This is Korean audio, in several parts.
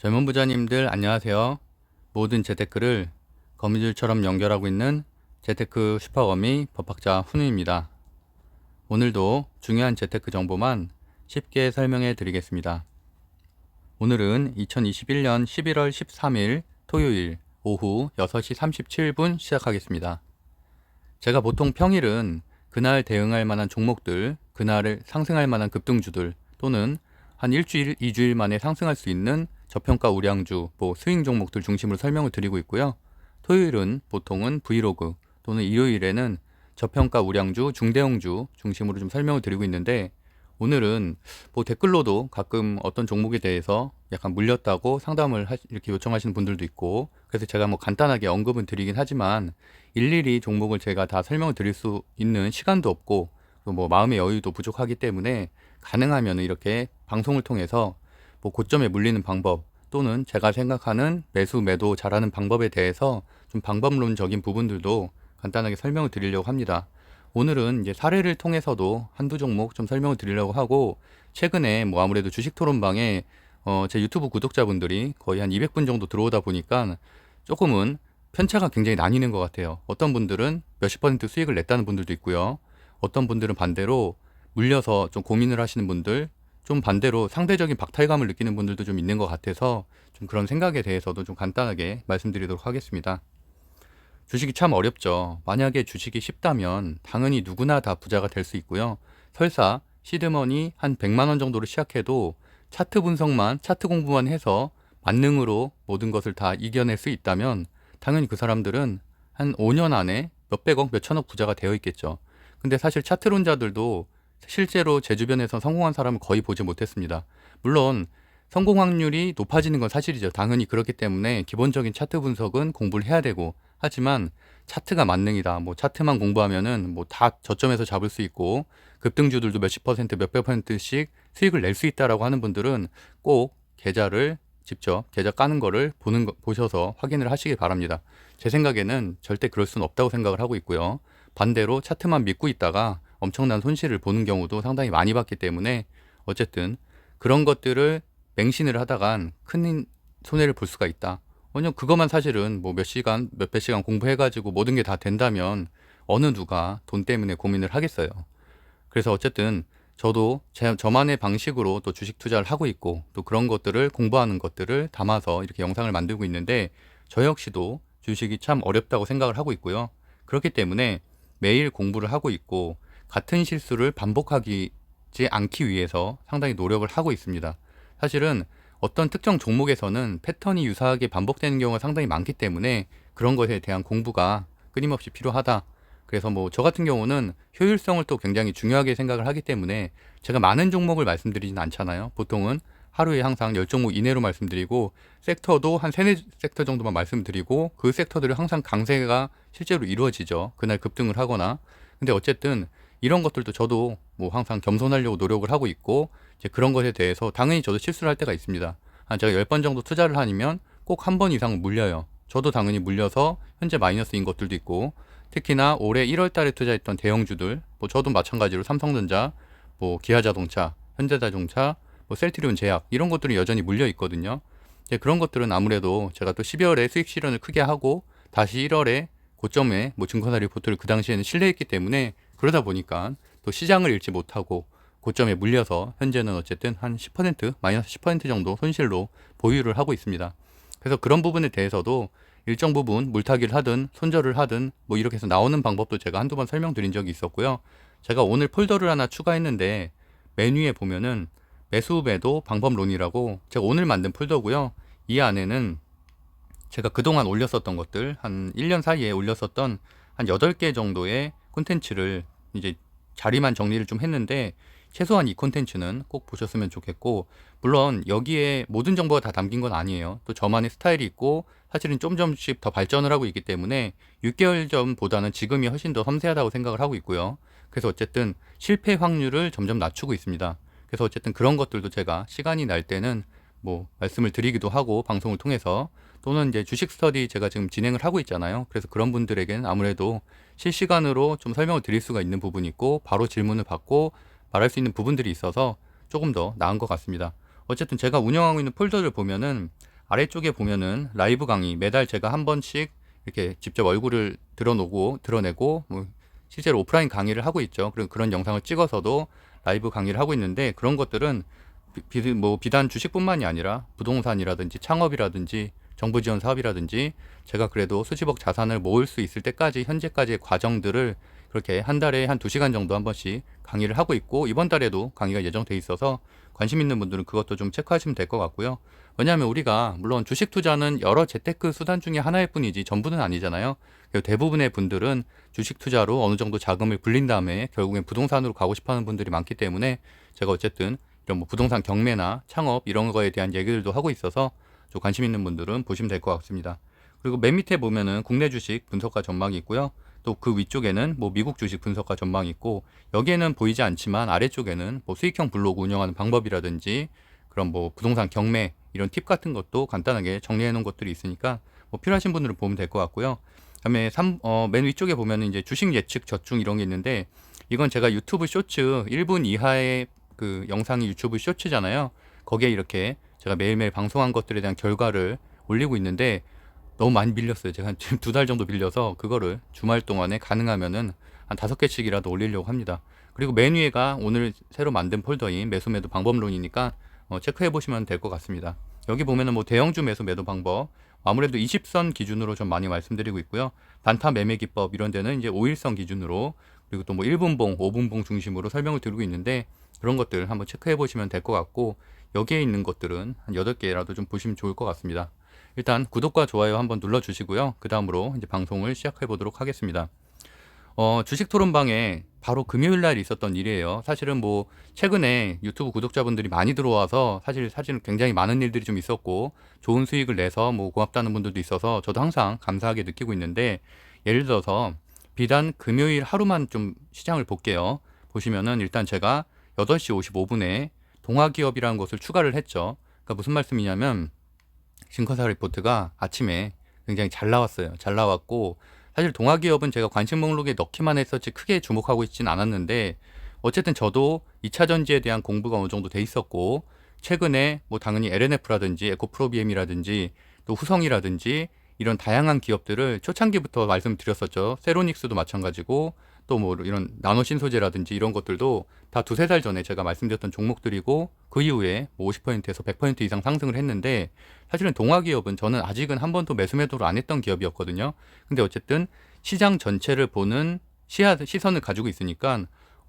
젊은 부자님들 안녕하세요. 모든 재테크를 거미줄처럼 연결하고 있는 재테크 슈퍼거미 법학자 훈우입니다. 오늘도 중요한 재테크 정보만 쉽게 설명해 드리겠습니다. 오늘은 2021년 11월 13일 토요일 오후 6시 37분 시작하겠습니다. 제가 보통 평일은 그날 대응할 만한 종목들, 그날을 상승할 만한 급등주들 또는 한 일주일, 2주일 만에 상승할 수 있는 저평가 우량주, 스윙 종목들 중심으로 설명을 드리고 있고요. 토요일은 보통은 브이로그 또는 일요일에는 저평가 우량주, 중대형주 중심으로 좀 설명을 드리고 있는데 오늘은 댓글로도 가끔 어떤 종목에 대해서 약간 물렸다고 상담을 이렇게 요청하시는 분들도 있고 그래서 제가 간단하게 언급은 드리긴 하지만 일일이 종목을 제가 다 설명을 드릴 수 있는 시간도 없고 또 마음의 여유도 부족하기 때문에 가능하면 이렇게 방송을 통해서 고점에 물리는 방법 또는 제가 생각하는 매수 매도 잘하는 방법에 대해서 좀 방법론적인 부분들도 간단하게 설명을 드리려고 합니다. 오늘은 이제 사례를 통해서도 한두 종목 좀 설명을 드리려고 하고 최근에 아무래도 주식 토론방에 제 유튜브 구독자분들이 거의 한 200분 정도 들어오다 보니까 조금은 편차가 굉장히 나뉘는 것 같아요. 어떤 분들은 몇십 퍼센트 수익을 냈다는 분들도 있고요. 어떤 분들은 반대로 물려서 좀 고민을 하시는 분들, 좀 반대로 상대적인 박탈감을 느끼는 분들도 좀 있는 것 같아서 좀 그런 생각에 대해서도 좀 간단하게 말씀드리도록 하겠습니다. 주식이 참 어렵죠. 만약에 주식이 쉽다면 당연히 누구나 다 부자가 될 수 있고요. 설사 시드머니 한 100만 원 정도로 시작해도 차트 분석만, 차트 공부만 해서 만능으로 모든 것을 다 이겨낼 수 있다면 당연히 그 사람들은 한 5년 안에 몇백억, 몇천억 부자가 되어 있겠죠. 근데 사실 차트론자들도 실제로 제 주변에서 성공한 사람을 거의 보지 못했습니다. 물론 성공 확률이 높아지는 건 사실이죠. 당연히 그렇기 때문에 기본적인 차트 분석은 공부를 해야 되고 하지만 차트가 만능이다. 차트만 공부하면은 다 저점에서 잡을 수 있고 급등주들도 몇십 퍼센트, 몇백 퍼센트씩 수익을 낼 수 있다라고 하는 분들은 꼭 계좌를 직접 계좌 까는 거를 보셔서 확인을 하시기 바랍니다. 제 생각에는 절대 그럴 수는 없다고 생각을 하고 있고요. 반대로 차트만 믿고 있다가 엄청난 손실을 보는 경우도 상당히 많이 봤기 때문에 어쨌든 그런 것들을 맹신을 하다간 큰 손해를 볼 수가 있다. 왜냐면 그것만 사실은 몇 시간, 몇백 시간 공부해가지고 모든 게 다 된다면 어느 누가 돈 때문에 고민을 하겠어요. 그래서 어쨌든 저도 저만의 방식으로 또 주식 투자를 하고 있고 또 그런 것들을 공부하는 것들을 담아서 이렇게 영상을 만들고 있는데 저 역시도 주식이 참 어렵다고 생각을 하고 있고요. 그렇기 때문에 매일 공부를 하고 있고 같은 실수를 반복하지 않기 위해서 상당히 노력을 하고 있습니다. 사실은 어떤 특정 종목에서는 패턴이 유사하게 반복되는 경우가 상당히 많기 때문에 그런 것에 대한 공부가 끊임없이 필요하다. 그래서 저 같은 경우는 효율성을 또 굉장히 중요하게 생각을 하기 때문에 제가 많은 종목을 말씀드리진 않잖아요. 보통은 하루에 항상 10종목 이내로 말씀드리고 섹터도 한 3, 4섹터 정도만 말씀드리고 그 섹터들을 항상 강세가 실제로 이루어지죠. 그날 급등을 하거나. 근데 어쨌든 이런 것들도 저도 항상 겸손하려고 노력을 하고 있고 이제 그런 것에 대해서 당연히 저도 실수를 할 때가 있습니다. 제가 10번 정도 투자를 하면 꼭 한 번 이상은 물려요. 저도 당연히 물려서 현재 마이너스인 것들도 있고 특히나 올해 1월 달에 투자했던 대형주들 저도 마찬가지로 삼성전자, 기아자동차, 현대자동차, 셀트리온 제약 이런 것들이 여전히 물려 있거든요. 그런 것들은 아무래도 제가 또 12월에 수익 실현을 크게 하고 다시 1월에 고점에 증권사 리포트를 그 당시에는 신뢰했기 때문에 그러다 보니까 또 시장을 읽지 못하고 고점에 물려서 현재는 어쨌든 한 10%, 마이너스 10% 정도 손실로 보유를 하고 있습니다. 그래서 그런 부분에 대해서도 일정 부분 물타기를 하든 손절을 하든 이렇게 해서 나오는 방법도 제가 한두 번 설명드린 적이 있었고요. 제가 오늘 폴더를 하나 추가했는데 메뉴에 보면은 매수 매도 방법론이라고 제가 오늘 만든 폴더고요. 이 안에는 제가 그동안 올렸었던 것들 한 1년 사이에 올렸었던 한 8개 정도의 콘텐츠를 이제 자리만 정리를 좀 했는데 최소한 이 콘텐츠는 꼭 보셨으면 좋겠고 물론 여기에 모든 정보가 다 담긴 건 아니에요. 또 저만의 스타일이 있고 사실은 좀씩 더 발전을 하고 있기 때문에 6개월 전보다는 지금이 훨씬 더 섬세하다고 생각을 하고 있고요. 그래서 어쨌든 실패 확률을 점점 낮추고 있습니다. 그래서 어쨌든 그런 것들도 제가 시간이 날 때는 말씀을 드리기도 하고 방송을 통해서 또는 이제 주식 스터디 제가 지금 진행을 하고 있잖아요. 그래서 그런 분들에게는 아무래도 실시간으로 좀 설명을 드릴 수가 있는 부분이 있고 바로 질문을 받고 말할 수 있는 부분들이 있어서 조금 더 나은 것 같습니다. 어쨌든 제가 운영하고 있는 폴더를 보면은 아래쪽에 보면은 라이브 강의 매달 제가 한 번씩 이렇게 직접 얼굴을 드러내고 뭐 실제로 오프라인 강의를 하고 있죠. 그런 영상을 찍어서도 라이브 강의를 하고 있는데 그런 것들은 비단 주식뿐만이 아니라 부동산이라든지 창업이라든지 정부 지원 사업이라든지 제가 그래도 수십억 자산을 모을 수 있을 때까지 현재까지의 과정들을 그렇게 한 달에 한 2시간 정도 한 번씩 강의를 하고 있고 이번 달에도 강의가 예정돼 있어서 관심 있는 분들은 그것도 좀 체크하시면 될 것 같고요. 왜냐하면 우리가 물론 주식 투자는 여러 재테크 수단 중에 하나일 뿐이지 전부는 아니잖아요. 대부분의 분들은 주식 투자로 어느 정도 자금을 불린 다음에 결국엔 부동산으로 가고 싶어하는 분들이 많기 때문에 제가 어쨌든 이런 뭐 부동산 경매나 창업 이런 거에 대한 얘기들도 하고 있어서 좀 관심 있는 분들은 보시면 될 것 같습니다. 그리고 맨 밑에 보면은 국내 주식 분석가 전망이 있고요. 또 그 위쪽에는 뭐 미국 주식 분석가 전망이 있고 여기에는 보이지 않지만 아래쪽에는 뭐 수익형 블로그 운영하는 방법이라든지 그런 뭐 부동산 경매 이런 팁 같은 것도 간단하게 정리해 놓은 것들이 있으니까 뭐 필요하신 분들은 보면 될 것 같고요. 그다음에 맨 위쪽에 보면은 이제 주식 예측 저축 이런 게 있는데 이건 제가 유튜브 쇼츠 1분 이하의 그 영상이 유튜브 쇼츠잖아요. 거기에 이렇게 제가 매일매일 방송한 것들에 대한 결과를 올리고 있는데 너무 많이 밀렸어요. 제가 지금 2달 정도 밀려서 그거를 주말 동안에 가능하면은 한 5개씩이라도 올리려고 합니다. 그리고 맨 위에가 오늘 새로 만든 폴더인 매수 매도 방법론이니까 체크해 보시면 될 것 같습니다. 여기 보면은 뭐 대형주 매수 매도 방법 아무래도 20선 기준으로 좀 많이 말씀드리고 있고요. 단타 매매 기법 이런 데는 이제 5일선 기준으로 그리고 또 뭐 1분봉, 5분봉 중심으로 설명을 드리고 있는데 그런 것들 한번 체크해 보시면 될 것 같고 여기에 있는 것들은 한 8개라도 좀 보시면 좋을 것 같습니다. 일단 구독과 좋아요 한번 눌러 주시고요. 그 다음으로 이제 방송을 시작해 보도록 하겠습니다. 주식 토론방에 바로 금요일 날 있었던 일이에요. 사실은 뭐 최근에 유튜브 구독자분들이 많이 들어와서 사실 굉장히 많은 일들이 좀 있었고 좋은 수익을 내서 뭐 고맙다는 분들도 있어서 저도 항상 감사하게 느끼고 있는데 예를 들어서 비단 금요일 하루만 좀 시장을 볼게요. 보시면은 일단 제가 8시 55분에 동아기업이라는 것을 추가를 했죠. 그러니까 무슨 말씀이냐면 증권사 리포트가 아침에 굉장히 잘 나왔어요. 잘 나왔고 사실 동아기업은 제가 관심 목록에 넣기만 했었지 크게 주목하고 있지는 않았는데 어쨌든 저도 2차 전지에 대한 공부가 어느 정도 돼 있었고 최근에 뭐 당연히 LNF라든지 에코프로비엠이라든지 또 후성이라든지 이런 다양한 기업들을 초창기부터 말씀드렸었죠. 세로닉스도 마찬가지고 또 뭐 이런 나노 신소재라든지 이런 것들도 다 2~3달 전에 제가 말씀드렸던 종목들이고 그 이후에 뭐 50%에서 100% 이상 상승을 했는데 사실은 동아기업은 저는 아직은 한 번도 매수 매도를 안 했던 기업이었거든요. 근데 어쨌든 시장 전체를 보는 시선을 가지고 있으니까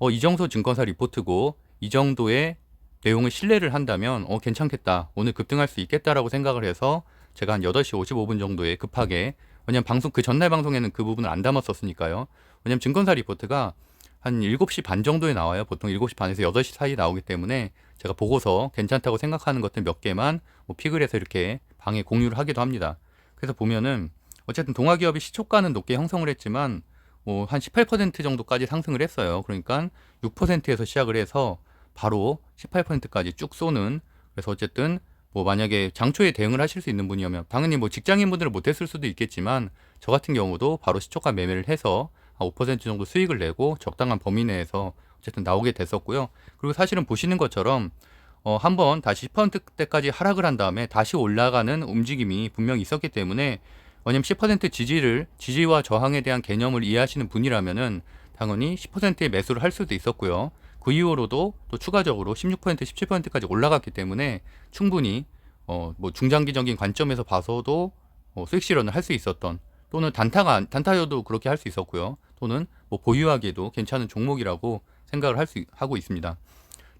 이정소 증권사 리포트고 이 정도의 내용을 신뢰를 한다면 괜찮겠다. 오늘 급등할 수 있겠다라고 생각을 해서 제가 한 8시 55분 정도에 급하게 왜냐면 그 전날 방송에는 그 부분을 안 담았었으니까요. 왜냐면 증권사 리포트가 한 7시 반 정도에 나와요. 보통 7시 반에서 8시 사이 나오기 때문에 제가 보고서 괜찮다고 생각하는 것들 몇 개만 뭐 픽을 해서 이렇게 방에 공유를 하기도 합니다. 그래서 보면은 어쨌든 동아기업이 시초가는 높게 형성을 했지만 뭐 한 18% 정도까지 상승을 했어요. 그러니까 6%에서 시작을 해서 바로 18%까지 쭉 쏘는 그래서 어쨌든 뭐 만약에 장초에 대응을 하실 수 있는 분이면 당연히 뭐 직장인분들은 못했을 수도 있겠지만 저 같은 경우도 바로 시초가 매매를 해서 한 5% 정도 수익을 내고 적당한 범위 내에서 어쨌든 나오게 됐었고요. 그리고 사실은 보시는 것처럼 한번 다시 10%대까지 하락을 한 다음에 다시 올라가는 움직임이 분명히 있었기 때문에 왜냐면 10% 지지와 저항에 대한 개념을 이해하시는 분이라면은 당연히 10%의 매수를 할 수도 있었고요. 그 이후로도 또 추가적으로 16%, 17%까지 올라갔기 때문에 충분히 뭐 중장기적인 관점에서 봐서도 수익 실현을 할 수 있었던 또는 단타여도 그렇게 할 수 있었고요. 또는 뭐 보유하기에도 괜찮은 종목이라고 생각을 하고 있습니다.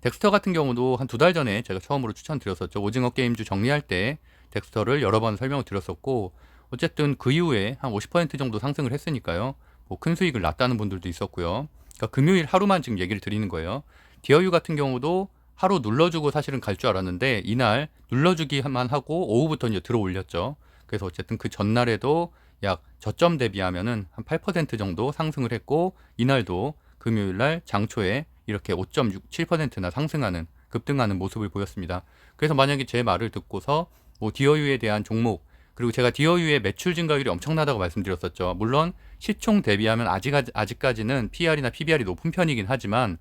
덱스터 같은 경우도 한 2달 전에 제가 처음으로 추천드렸었죠. 오징어 게임주 정리할 때 덱스터를 여러 번 설명을 드렸었고 어쨌든 그 이후에 한 50% 정도 상승을 했으니까요. 뭐 큰 수익을 났다는 분들도 있었고요. 그러니까 금요일 하루만 지금 얘기를 드리는 거예요. 디어유 같은 경우도 하루 눌러주고 사실은 갈 줄 알았는데 이날 눌러주기만 하고 오후부터 이제 들어 올렸죠. 그래서 어쨌든 그 전날에도 약 저점 대비하면은 한 8% 정도 상승을 했고 이날도 금요일날 장초에 이렇게 5.67%나 상승하는 급등하는 모습을 보였습니다. 그래서 만약에 제 말을 듣고서 뭐 디어유에 대한 종목 그리고 제가 디어유의 매출 증가율이 엄청나다고 말씀드렸었죠. 물론 시총 대비하면 아직까지는 PR이나 PBR이 높은 편이긴 하지만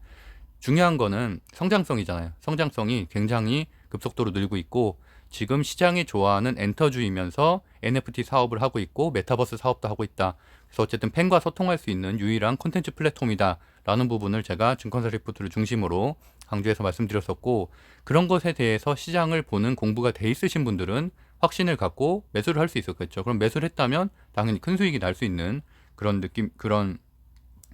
중요한 거는 성장성이잖아요. 성장성이 굉장히 급속도로 늘고 있고, 지금 시장이 좋아하는 엔터주이면서 NFT 사업을 하고 있고 메타버스 사업도 하고 있다. 그래서 어쨌든 팬과 소통할 수 있는 유일한 콘텐츠 플랫폼이다 라는 부분을 제가 증권사 리포트를 중심으로 강조해서 말씀드렸었고, 그런 것에 대해서 시장을 보는 공부가 돼 있으신 분들은 확신을 갖고 매수를 할 수 있었겠죠. 그럼 매수를 했다면 당연히 큰 수익이 날 수 있는 그런 느낌, 그런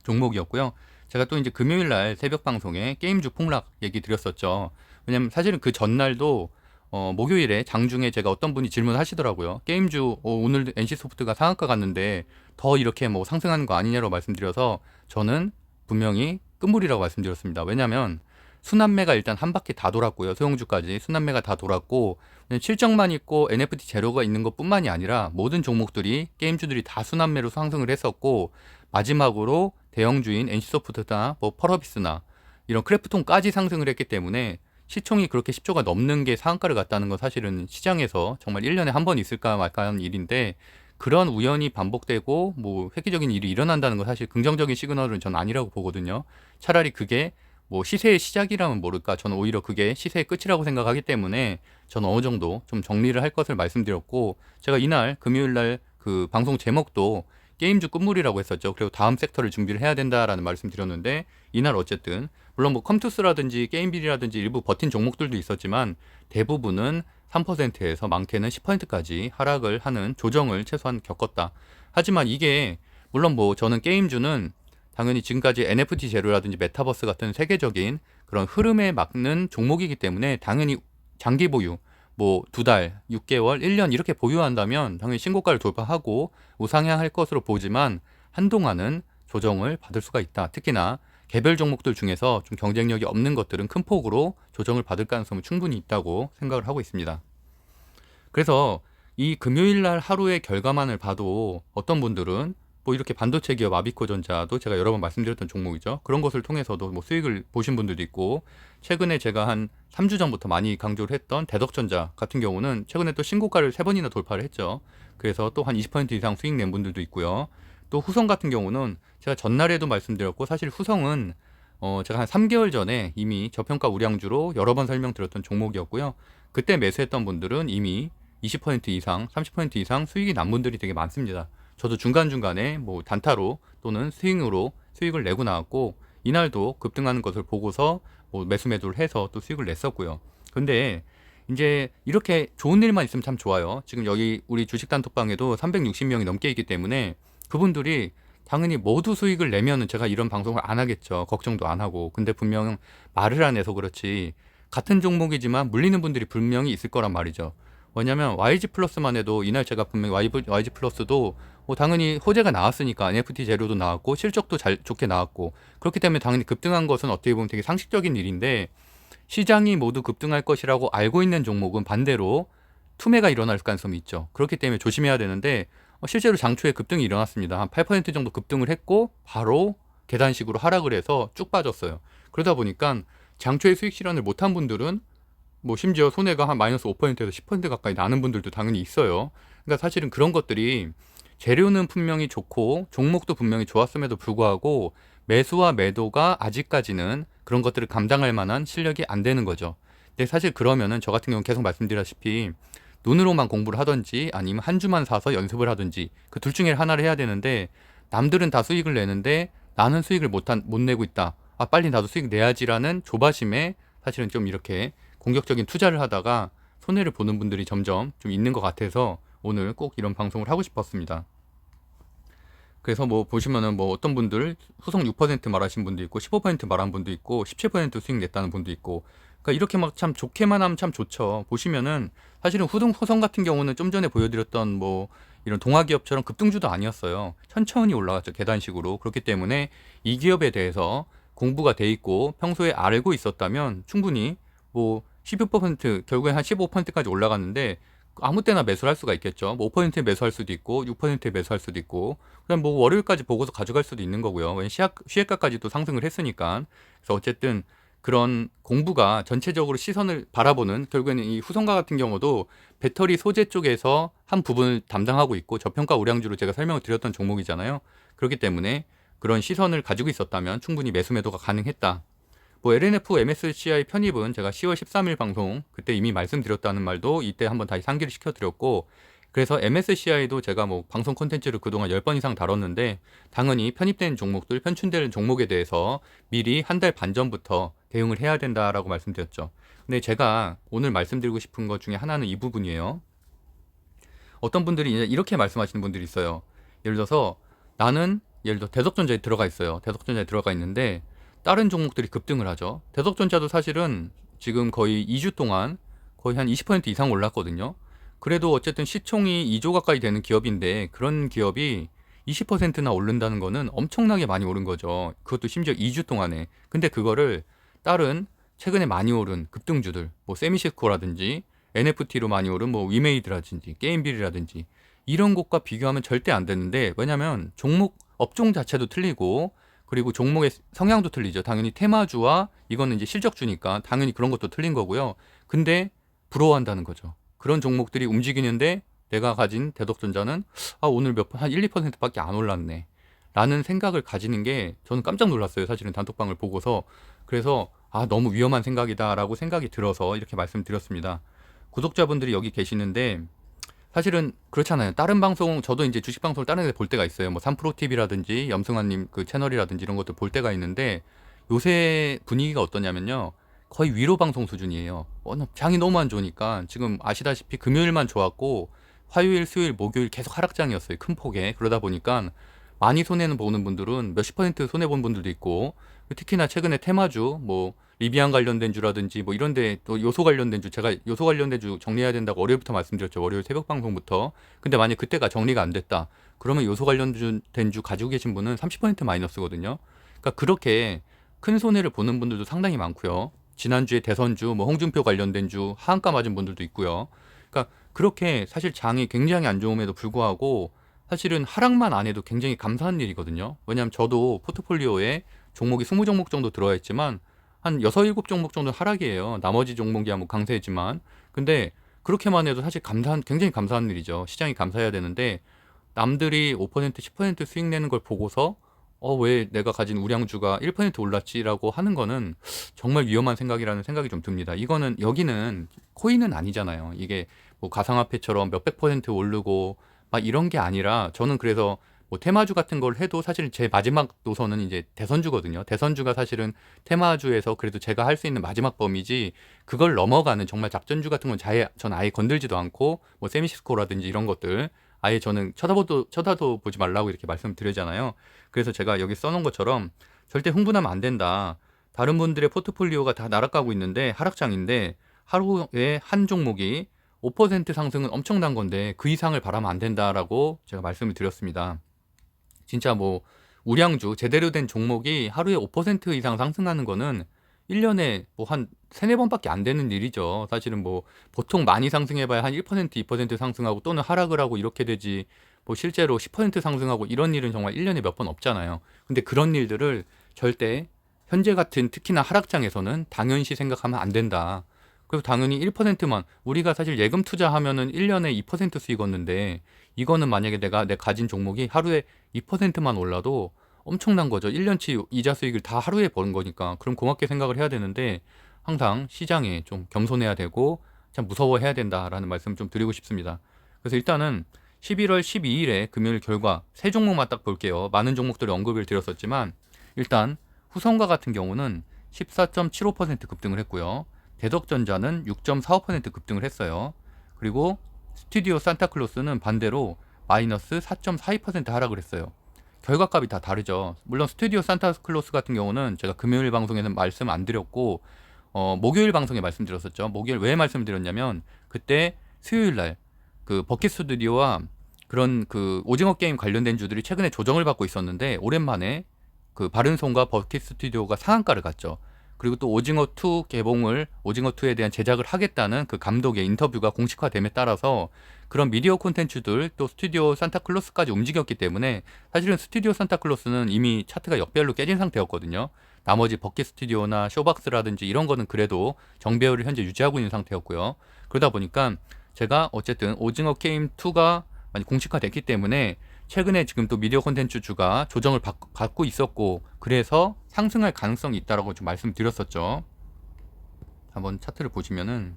종목이었고요. 제가 또 이제 금요일 날 새벽 방송에 게임주 폭락 얘기 드렸었죠. 왜냐면 사실은 그 전날도 목요일에 장중에 제가 어떤 분이 질문하시더라고요. 게임주 오늘 NC소프트가 상한가 갔는데 더 이렇게 뭐 상승하는 거 아니냐고 말씀드려서 저는 분명히 끝물이라고 말씀드렸습니다. 왜냐면 순환매가 일단 한 바퀴 다 돌았고요. 소형주까지 순환매가 다 돌았고, 실적만 있고 NFT 재료가 있는 것뿐만이 아니라 모든 종목들이 게임주들이 다 순환매로 상승을 했었고, 마지막으로 대형주인 NC소프트나 뭐 펄어비스나 이런 크래프톤까지 상승을 했기 때문에 시총이 그렇게 10조가 넘는 게 상한가를 갔다는 건 사실은 시장에서 정말 1년에 한 번 있을까 말까 하는 일인데, 그런 우연이 반복되고 뭐 획기적인 일이 일어난다는 건 사실 긍정적인 시그널은 전 아니라고 보거든요. 차라리 그게 뭐 시세의 시작이라면 모를까, 저는 오히려 그게 시세의 끝이라고 생각하기 때문에 저는 어느 정도 좀 정리를 할 것을 말씀드렸고, 제가 이날 금요일 날 그 방송 제목도 게임주 끝물이라고 했었죠. 그리고 다음 섹터를 준비를 해야 된다라는 말씀 드렸는데, 이날 어쨌든 물론 뭐 컴투스라든지 게임빌이라든지 일부 버틴 종목들도 있었지만 대부분은 3%에서 많게는 10%까지 하락을 하는 조정을 최소한 겪었다. 하지만 이게 물론 뭐 저는 게임주는 당연히 지금까지 NFT 재료라든지 메타버스 같은 세계적인 그런 흐름에 맞는 종목이기 때문에 당연히 장기 보유, 뭐 2달, 6개월, 1년 이렇게 보유한다면 당연히 신고가를 돌파하고 우상향할 것으로 보지만 한동안은 조정을 받을 수가 있다. 특히나 개별 종목들 중에서 좀 경쟁력이 없는 것들은 큰 폭으로 조정을 받을 가능성은 충분히 있다고 생각을 하고 있습니다. 그래서 이 금요일 날 하루의 결과만을 봐도 어떤 분들은 뭐 이렇게 반도체 기업 아비코전자도 제가 여러 번 말씀드렸던 종목이죠. 그런 것을 통해서도 뭐 수익을 보신 분들도 있고, 최근에 제가 한 3주 전부터 많이 강조를 했던 대덕전자 같은 경우는 최근에 또 신고가를 3번이나 돌파를 했죠. 그래서 또 한 20% 이상 수익 낸 분들도 있고요. 또 후성 같은 경우는 제가 전날에도 말씀드렸고, 사실 후성은 제가 한 3개월 전에 이미 저평가 우량주로 여러 번 설명드렸던 종목이었고요. 그때 매수했던 분들은 이미 20% 이상, 30% 이상 수익이 난 분들이 되게 많습니다. 저도 중간중간에 뭐 단타로 또는 스윙으로 수익을 내고 나왔고, 이날도 급등하는 것을 보고서 뭐 매수 매도를 해서 또 수익을 냈었고요. 근데 이제 이렇게 좋은 일만 있으면 참 좋아요. 지금 여기 우리 주식 단톡방에도 360명이 넘게 있기 때문에 그분들이 당연히 모두 수익을 내면은 제가 이런 방송을 안 하겠죠. 걱정도 안 하고. 근데 분명 말을 안 해서 그렇지 같은 종목이지만 물리는 분들이 분명히 있을 거란 말이죠. 왜냐면 YG 플러스만 해도 이날 제가 분명히 YG 플러스도 당연히 호재가 나왔으니까 NFT 재료도 나왔고 실적도 좋게 나왔고, 그렇기 때문에 당연히 급등한 것은 어떻게 보면 되게 상식적인 일인데, 시장이 모두 급등할 것이라고 알고 있는 종목은 반대로 투매가 일어날 가능성이 있죠. 그렇기 때문에 조심해야 되는데 실제로 장초에 급등이 일어났습니다. 한 8% 정도 급등을 했고 바로 계단식으로 하락을 해서 쭉 빠졌어요. 그러다 보니까 장초에 수익 실현을 못한 분들은 뭐 심지어 손해가 한 마이너스 5%에서 10% 가까이 나는 분들도 당연히 있어요. 그러니까 사실은 그런 것들이 재료는 분명히 좋고 종목도 분명히 좋았음에도 불구하고 매수와 매도가 아직까지는 그런 것들을 감당할 만한 실력이 안 되는 거죠. 근데 사실 그러면은 저 같은 경우는 계속 말씀드렸다시피 눈으로만 공부를 하든지 아니면 한 주만 사서 연습을 하든지 그 둘 중에 하나를 해야 되는데, 남들은 다 수익을 내는데 나는 수익을 못 내고 있다. 아, 빨리 나도 수익 내야지라는 조바심에 사실은 좀 이렇게 공격적인 투자를 하다가 손해를 보는 분들이 점점 좀 있는 것 같아서 오늘 꼭 이런 방송을 하고 싶었습니다. 그래서 뭐 보시면은 뭐 어떤 분들 후성 6% 말하신 분도 있고 15% 말한 분도 있고 17% 수익 냈다는 분도 있고, 그러니까 이렇게 막 참 좋게만 하면 참 좋죠. 보시면은 사실은 후성 같은 경우는 좀 전에 보여드렸던 뭐 이런 동아기업처럼 급등주도 아니었어요. 천천히 올라갔죠, 계단식으로. 그렇기 때문에 이 기업에 대해서 공부가 돼 있고 평소에 알고 있었다면 충분히 뭐 12% 결국엔 한 15%까지 올라갔는데 아무 때나 매수를 할 수가 있겠죠. 뭐 5%에 매수할 수도 있고 6%에 매수할 수도 있고, 그냥 뭐 월요일까지 보고서 가져갈 수도 있는 거고요. 왜냐면 시혜가까지 또 상승을 했으니까. 그래서 어쨌든 그런 공부가 전체적으로 시선을 바라보는, 결국에는 이 후성가 같은 경우도 배터리 소재 쪽에서 한 부분을 담당하고 있고 저평가 우량주로 제가 설명을 드렸던 종목이잖아요. 그렇기 때문에 그런 시선을 가지고 있었다면 충분히 매수 매도가 가능했다. 뭐 LNF MSCI 편입은 제가 10월 13일 방송 그때 이미 말씀드렸다는 말도 이때 한번 다시 상기를 시켜드렸고, 그래서 MSCI도 제가 뭐 방송 콘텐츠를 그동안 10번 이상 다뤘는데 당연히 편입된 종목들, 편충되는 종목에 대해서 미리 한 달 반 전부터 대응을 해야 된다라고 말씀드렸죠. 근데 제가 오늘 말씀드리고 싶은 것 중에 하나는 이 부분이에요. 어떤 분들이 이제 이렇게 말씀하시는 분들이 있어요. 예를 들어서 나는 예를 들어 대덕전자에 들어가 있어요. 대덕전자에 들어가 있는데 다른 종목들이 급등을 하죠. 대덕전자도 사실은 지금 거의 2주 동안 거의 한 20% 이상 올랐거든요. 그래도 어쨌든 시총이 2조 가까이 되는 기업인데 그런 기업이 20%나 오른다는 거는 엄청나게 많이 오른 거죠. 그것도 심지어 2주 동안에. 근데 그거를 다른 최근에 많이 오른 급등주들, 뭐 세미시스코라든지 NFT로 많이 오른 뭐 위메이드라든지 게임빌이라든지 이런 곳과 비교하면 절대 안 되는데, 왜냐면 종목 업종 자체도 틀리고 그리고 종목의 성향도 틀리죠. 당연히 테마주와 이거는 이제 실적주니까 당연히 그런 것도 틀린 거고요. 근데 부러워한다는 거죠. 그런 종목들이 움직이는데 내가 가진 대덕전자는 오늘 한 1, 2%밖에 안 올랐네 라는 생각을 가지는 게 저는 깜짝 놀랐어요. 사실은 단톡방을 보고서. 그래서 너무 위험한 생각이다 라고 생각이 들어서 이렇게 말씀드렸습니다. 구독자분들이 여기 계시는데 사실은 그렇잖아요. 다른 방송, 저도 이제 주식 방송을 다른 데 볼 때가 있어요. 뭐 3프로TV라든지 염승환님 그 채널이라든지 이런 것들 볼 때가 있는데 요새 분위기가 어떠냐면요. 거의 위로 방송 수준이에요. 장이 너무 안 좋으니까 지금 아시다시피 금요일만 좋았고 화요일, 수요일, 목요일 계속 하락장이었어요. 큰 폭에. 그러다 보니까 많이 손해는 보는 분들은 몇십 퍼센트 손해 본 분들도 있고, 특히나 최근에 테마주 뭐 리비안 관련된 주라든지 뭐 이런데 또 요소 관련된 주, 제가 요소 관련된 주 정리해야 된다고 월요일부터 말씀드렸죠. 월요일 새벽 방송부터. 근데 만약 그때가 정리가 안 됐다 그러면 요소 관련된 주 가지고 계신 분은 30% 마이너스거든요. 그러니까 그렇게 큰 손해를 보는 분들도 상당히 많고요. 지난주에 대선주 뭐 홍준표 관련된 주 하한가 맞은 분들도 있고요. 그러니까 그렇게 사실 장이 굉장히 안 좋음에도 불구하고 사실은 하락만 안 해도 굉장히 감사한 일이거든요. 왜냐하면 저도 포트폴리오에 종목이 20종목 정도 들어와 있지만 한 6, 7종목 정도 하락이에요. 나머지 종목이야 뭐 강세지만. 근데 그렇게만 해도 사실 굉장히 감사한 일이죠. 시장이 감사해야 되는데 남들이 5%, 10% 수익 내는 걸 보고서 왜 내가 가진 우량주가 1% 올랐지라고 하는 거는 정말 위험한 생각이라는 생각이 좀 듭니다. 이거는 여기는 코인은 아니잖아요. 이게 뭐 가상화폐처럼 몇백 퍼센트 오르고 막 이런 게 아니라, 저는 그래서 뭐 테마주 같은 걸 해도 사실 제 마지막 노선은 이제 대선주거든요. 대선주가 사실은 테마주에서 그래도 제가 할 수 있는 마지막 범위지, 그걸 넘어가는 정말 작전주 같은 건 전 아예 건들지도 않고, 뭐 세미시스코라든지 이런 것들 아예 저는 쳐다도 보지 말라고 이렇게 말씀드리잖아요. 그래서 제가 여기 써놓은 것처럼 절대 흥분하면 안 된다. 다른 분들의 포트폴리오가 다 날아가고 있는데 하락장인데 하루에 한 종목이 5% 상승은 엄청난 건데 그 이상을 바라면 안 된다라고 제가 말씀을 드렸습니다. 진짜 뭐 우량주 제대로 된 종목이 하루에 5% 이상 상승하는 거는 1년에 뭐 한 3, 4번밖에 안 되는 일이죠. 사실은 뭐 보통 많이 상승해봐야 한 1%, 2% 상승하고 또는 하락을 하고 이렇게 되지, 뭐 실제로 10% 상승하고 이런 일은 정말 1년에 몇 번 없잖아요. 근데 그런 일들을 절대 현재 같은 특히나 하락장에서는 당연시 생각하면 안 된다. 그리고 당연히 1%만, 우리가 사실 예금 투자하면은 1년에 2% 수익 얻는데 이거는 만약에 내 가진 종목이 하루에 2%만 올라도 엄청난 거죠. 1년치 이자 수익을 다 하루에 버는 거니까. 그럼 고맙게 생각을 해야 되는데 항상 시장에 좀 겸손해야 되고 참 무서워해야 된다라는 말씀 좀 드리고 싶습니다. 그래서 일단은 11월 12일에 금요일 결과 세 종목만 딱 볼게요. 많은 종목들을 언급을 드렸었지만 일단 후성과 같은 경우는 14.75% 급등을 했고요. 대덕전자는 6.45% 급등을 했어요. 그리고 스튜디오 산타클로스는 반대로 마이너스 4.42% 하락을 했어요. 결과값이 다 다르죠. 물론 스튜디오 산타클로스 같은 경우는 제가 금요일 방송에는 말씀 안 드렸고 목요일 방송에 말씀드렸었죠. 목요일 왜 말씀드렸냐면 그때 수요일 날 그 버킷 스튜디오와 그런 그 오징어 게임 관련된 주들이 최근에 조정을 받고 있었는데 오랜만에 그 바른손과 버킷 스튜디오가 상한가를 갔죠. 그리고 또 오징어2 개봉을, 오징어2에 대한 제작을 하겠다는 그 감독의 인터뷰가 공식화됨에 따라서 그런 미디어 콘텐츠들 또 스튜디오 산타클로스까지 움직였기 때문에 사실은 스튜디오 산타클로스는 이미 차트가 역별로 깨진 상태였거든요. 나머지 버킷 스튜디오나 쇼박스라든지 이런 거는 그래도 정배열을 현재 유지하고 있는 상태였고요. 그러다 보니까 제가 어쨌든 오징어 게임 2가 많이 공식화됐기 때문에 최근에 지금 또 미디어 콘텐츠 주가 조정을 받고 있었고, 그래서 상승할 가능성이 있다라고 좀 말씀드렸었죠. 한번 차트를 보시면은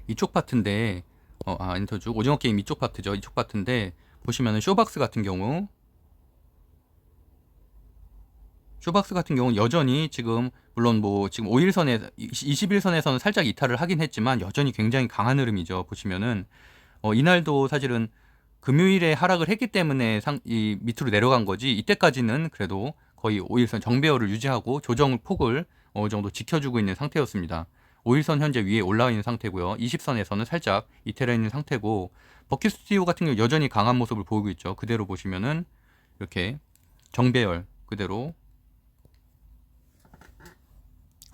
이쪽 파트인데, 엔터주 오징어 게임 이쪽 파트죠. 이쪽 파트인데 보시면은 쇼박스 같은 경우는 여전히 지금, 물론 뭐 지금 5일선에 21선에서는 살짝 이탈을 하긴 했지만 여전히 굉장히 강한 흐름이죠. 보시면은 이날도 사실은 금요일에 하락을 했기 때문에 이 밑으로 내려간 거지, 이때까지는 그래도 거의 5일선 정배열을 유지하고 조정 폭을 어느 정도 지켜주고 있는 상태였습니다. 5일선 현재 위에 올라와 있는 상태고요. 20선에서는 살짝 이탈해 있는 상태고, 버킷스튜디오 같은 경우 여전히 강한 모습을 보이고 있죠. 그대로 보시면은 이렇게 정배열 그대로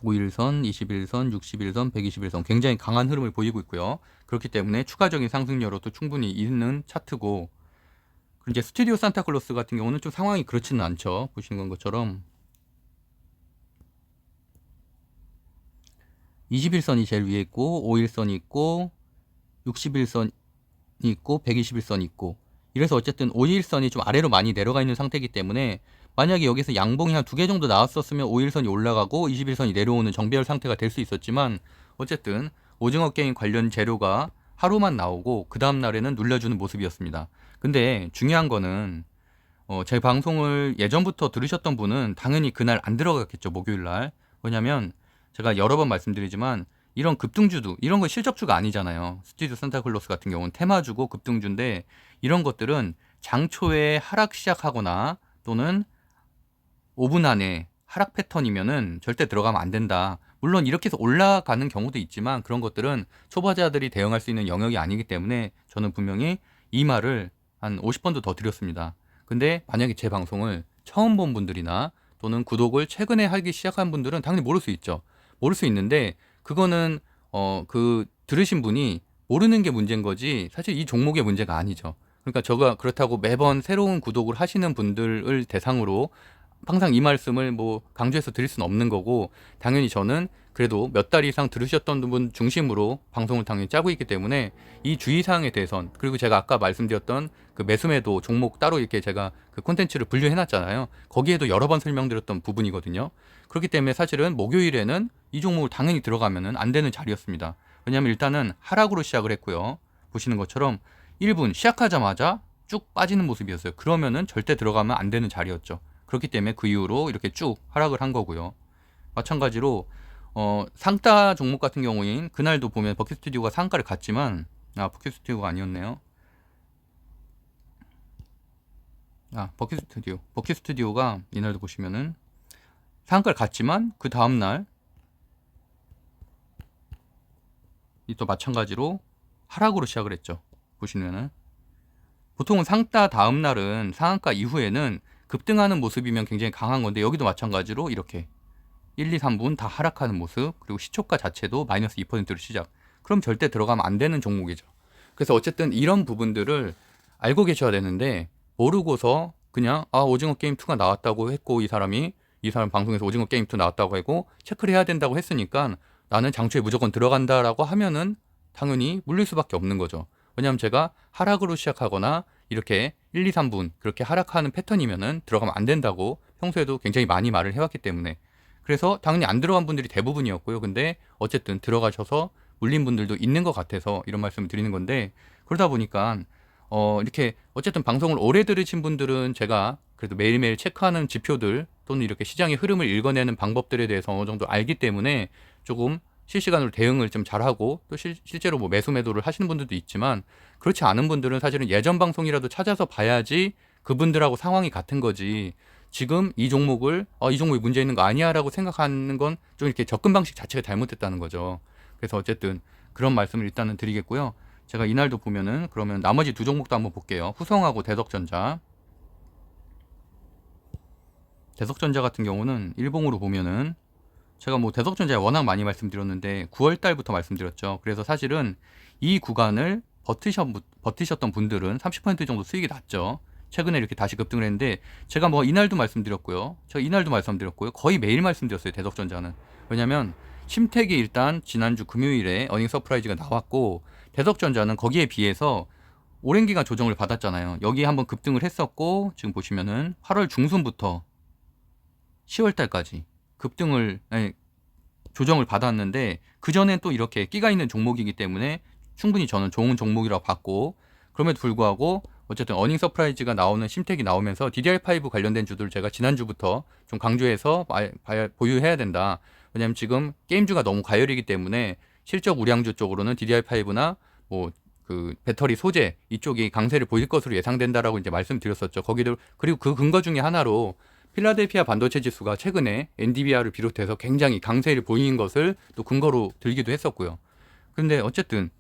5일선, 21선, 61선, 121선 굉장히 강한 흐름을 보이고 있고요. 그렇기 때문에 추가적인 상승 여력도 충분히 있는 차트고, 이제 스튜디오 산타클로스 같은 경우는 좀 상황이 그렇지는 않죠. 보시는 것처럼 21선이 제일 위에 있고, 5일선이 있고, 61선이 있고, 121선이 있고, 이래서 어쨌든 5일선이 좀 아래로 많이 내려가 있는 상태이기 때문에, 만약에 여기서 양봉이 한 2개 정도 나왔었으면 5일선이 올라가고 21선이 내려오는 정배열 상태가 될 수 있었지만, 어쨌든 오징어 게임 관련 재료가 하루만 나오고 그 다음 날에는 눌려주는 모습이었습니다. 근데 중요한 거는 제 방송을 예전부터 들으셨던 분은 당연히 그날 안 들어갔겠죠. 목요일날. 왜냐면 제가 여러 번 말씀드리지만 이런 급등주도, 이런 건 실적주가 아니잖아요. 스튜디오 산타클로스 같은 경우는 테마주고 급등주인데, 이런 것들은 장초에 하락 시작하거나 또는 5분 안에 하락 패턴이면은 절대 들어가면 안 된다. 물론 이렇게 해서 올라가는 경우도 있지만 그런 것들은 초보자들이 대응할 수 있는 영역이 아니기 때문에 저는 분명히 이 말을 한 50번도 더 드렸습니다. 근데 만약에 제 방송을 처음 본 분들이나 또는 구독을 최근에 하기 시작한 분들은 당연히 모를 수 있죠. 모를 수 있는데 그거는 들으신 분이 모르는 게 문제인 거지 사실 이 종목의 문제가 아니죠. 그러니까 제가 그렇다고 매번 새로운 구독을 하시는 분들을 대상으로 항상 이 말씀을 뭐 강조해서 드릴 수는 없는 거고, 당연히 저는 그래도 몇 달 이상 들으셨던 분 중심으로 방송을 당연히 짜고 있기 때문에 이 주의사항에 대해선, 그리고 제가 아까 말씀드렸던 그 매수매도 종목 따로 이렇게 제가 그 콘텐츠를 분류해 놨잖아요. 거기에도 여러 번 설명드렸던 부분이거든요. 그렇기 때문에 사실은 목요일에는 이 종목을 당연히 들어가면은 안 되는 자리였습니다. 왜냐하면 일단은 하락으로 시작을 했고요. 보시는 것처럼 1분 시작하자마자 쭉 빠지는 모습이었어요. 그러면은 절대 들어가면 안 되는 자리였죠. 그렇기 때문에 그 이후로 이렇게 쭉 하락을 한 거고요. 마찬가지로 상따 종목 같은 경우인 그날도 보면 버킷스튜디오가 상가를 갔지만, 버킷스튜디오가 아니었네요. 버킷스튜디오가 이날도 보시면은 상가를 갔지만 그 다음날 또 마찬가지로 하락으로 시작을 했죠. 보시면은 보통은 상따 다음날은 상한가 이후에는 급등하는 모습이면 굉장히 강한 건데, 여기도 마찬가지로 이렇게 1, 2, 3분 다 하락하는 모습, 그리고 시초가 자체도 마이너스 2%로 시작. 그럼 절대 들어가면 안 되는 종목이죠. 그래서 어쨌든 이런 부분들을 알고 계셔야 되는데, 모르고서 그냥 오징어 게임 2가 나왔다고 했고, 이 사람 방송에서 오징어 게임 2 나왔다고 하고 체크를 해야 된다고 했으니까 나는 장초에 무조건 들어간다라고 하면은 당연히 물릴 수밖에 없는 거죠. 왜냐하면 제가 하락으로 시작하거나 이렇게 1, 2, 3분 그렇게 하락하는 패턴이면은 들어가면 안 된다고 평소에도 굉장히 많이 말을 해왔기 때문에, 그래서 당연히 안 들어간 분들이 대부분이었고요. 근데 어쨌든 들어가셔서 물린 분들도 있는 것 같아서 이런 말씀을 드리는 건데, 그러다 보니까 이렇게 어쨌든 방송을 오래 들으신 분들은 제가 그래도 매일매일 체크하는 지표들 또는 이렇게 시장의 흐름을 읽어내는 방법들에 대해서 어느 정도 알기 때문에 조금 실시간으로 대응을 좀 잘하고, 또 실제로 뭐 매수매도를 하시는 분들도 있지만, 그렇지 않은 분들은 사실은 예전 방송이라도 찾아서 봐야지 그분들하고 상황이 같은 거지, 지금 이 종목을 이 종목이 문제 있는 거 아니야 라고 생각하는 건 좀 이렇게 접근 방식 자체가 잘못됐다는 거죠. 그래서 어쨌든 그런 말씀을 일단은 드리겠고요. 제가 이날도 보면은 그러면 나머지 두 종목도 한번 볼게요. 후성하고 대덕전자. 대덕전자 같은 경우는 일봉으로 보면은 제가 뭐 대덕전자에 워낙 많이 말씀드렸는데 9월 달부터 말씀드렸죠. 그래서 사실은 이 구간을 버티셨던 분들은 30% 정도 수익이 났죠. 최근에 이렇게 다시 급등을 했는데, 제가 뭐 이날도 말씀드렸고요. 거의 매일 말씀드렸어요. 대덕전자는. 왜냐면 침택이 일단 지난주 금요일에 어닝 서프라이즈가 나왔고, 대덕전자는 거기에 비해서 오랜 기간 조정을 받았잖아요. 여기 한번 급등을 했었고, 지금 보시면은 8월 중순부터 10월 달까지 조정을 받았는데, 그전엔 또 이렇게 끼가 있는 종목이기 때문에 충분히 저는 좋은 종목이라고 봤고, 그럼에도 불구하고 어쨌든 어닝 서프라이즈가 나오는 심택이 나오면서 DDR5 관련된 주들을 제가 지난주부터 좀 강조해서 보유해야 된다. 왜냐면 지금 게임주가 너무 가열이기 때문에 실적 우량주 쪽으로는 DDR5나 뭐 그 배터리 소재 이쪽이 강세를 보일 것으로 예상된다라고 이제 말씀드렸었죠. 거기도 그리고 그 근거 중에 하나로 필라델피아 반도체 지수가 최근에 엔비디아를 비롯해서 굉장히 강세를 보이는 것을 또 근거로 들기도 했었고요. 근데 어쨌든